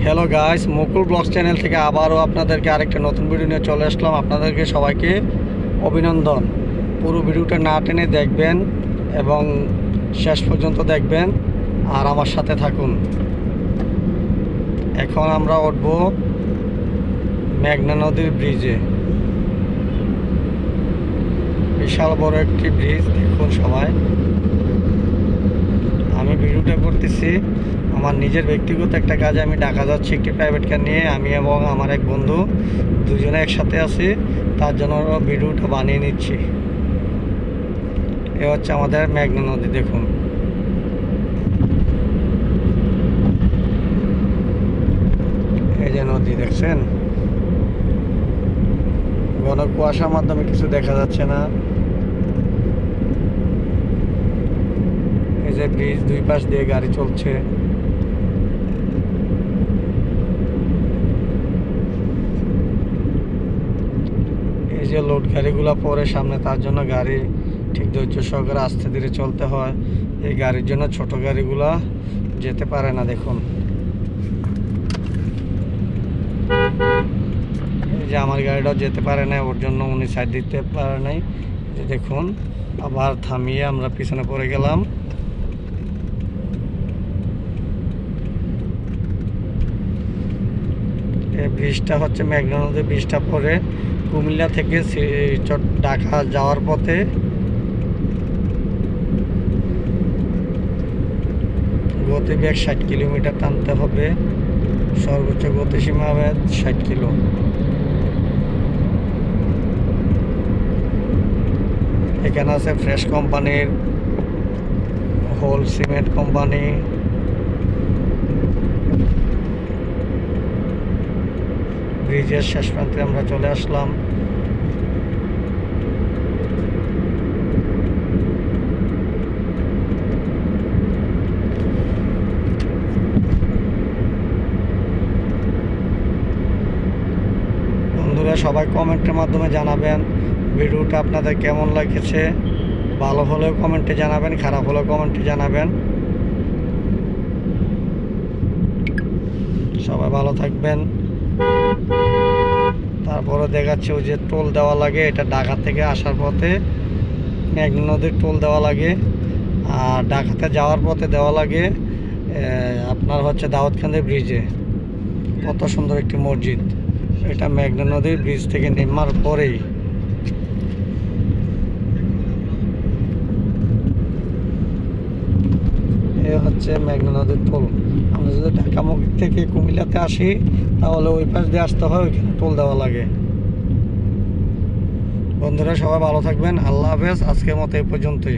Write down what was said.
Hello guys, মুকুল blogs channel থেকে আবারও আপনাদেরকে আরেকটা নতুন ভিডিও নিয়ে চলে আসলাম। আপনাদেরকে সবাইকে অভিনন্দন। পুরো ভিডিওটা না টেনে দেখবেন এবং শেষ পর্যন্ত দেখবেন আর আমার সাথে থাকুন। এখন আমরা উঠব মেঘনা নদীর ব্রিজে। বিশাল বড় একটি ব্রিজ, দেখুন সবাই। আমি ভিডিওটা করতেছি আমার নিজের ব্যক্তিগত একটা কাজে। আমি ঢাকা যাচ্ছি একটি প্রাইভেট কার নিয়ে। আমি এবং আমার এক বন্ধু দুজনে একসাথে আছি, তার জন্য ভিডিওটা বানিয়ে নিচ্ছি। এ হচ্ছে আমাদের মেঘনা নদী, দেখুন। এই যে নদী দেখছেন, ঘন কুয়াশার মাধ্যমে কিছু দেখা যাচ্ছে না। এই যে ব্রিজ, দুই পাশ দিয়ে গাড়ি চলছে। এই যে লোড গাড়িগুলো পরে সামনে, তার জন্য গাড়ি ঠিক ধৈর্য সহকারে আস্তে ধীরে চলতে হয়। এই গাড়ির জন্য ছোট গাড়িগুলা যেতে পারে না, দেখুন। এই যে আমার গাড়িটাও যেতে পারে না, ওর জন্য উনি সাইড দিতে পারে নাই। যে দেখুন, আবার থামিয়ে আমরা পিছনে পড়ে গেলাম। এই ব্রিজটা হচ্ছে মেঘনা নদী। ব্রিজটা পরে কুমিল্লা থেকে ঢাকা যাওয়ার পথে। গতিবেগ 60 কিলোমিটার টানতে হবে, সর্বোচ্চ গতিসীমা 60 কিলো। এখানে আছে ফ্রেশ কোম্পানির, হোল সিমেন্ট কোম্পানি। ব্রিজের শেষ প্রান্তে আমরা চলে আসলাম। বন্ধুরা, সবাই কমেন্টের মাধ্যমে জানাবেন ভিডিওটা আপনাদের কেমন লাগছে। ভালো হলেও কমেন্টে জানাবেন, খারাপ হলেও কমেন্টে জানাবেন। সবাই ভালো থাকবেন। তারপরে দেখাচ্ছে ওই যে টোল দেওয়া লাগে, এটা ঢাকা থেকে আসার পথে মেঘনা নদীর টোল দেওয়া লাগে। আর ঢাকাতে যাওয়ার পথে দেওয়া লাগে আপনার হচ্ছে দাউদকান্দি ব্রিজে। কত সুন্দর একটি মসজিদ। এটা মেঘনা নদীর ব্রিজ থেকে নেমার পরেই। এ হচ্ছে মেঘনা নদীর টোল। আমরা যদি ঢাকা মুখ থেকে কুমিল্লাতে আসি, তাহলে ওই পাশ দিয়ে আসতে হয়, ওইখানে টোল দেওয়া লাগে। বন্ধুরা, সবাই ভালো থাকবেন। আল্লাহ হাফেজ। আজকের মতো এই পর্যন্তই।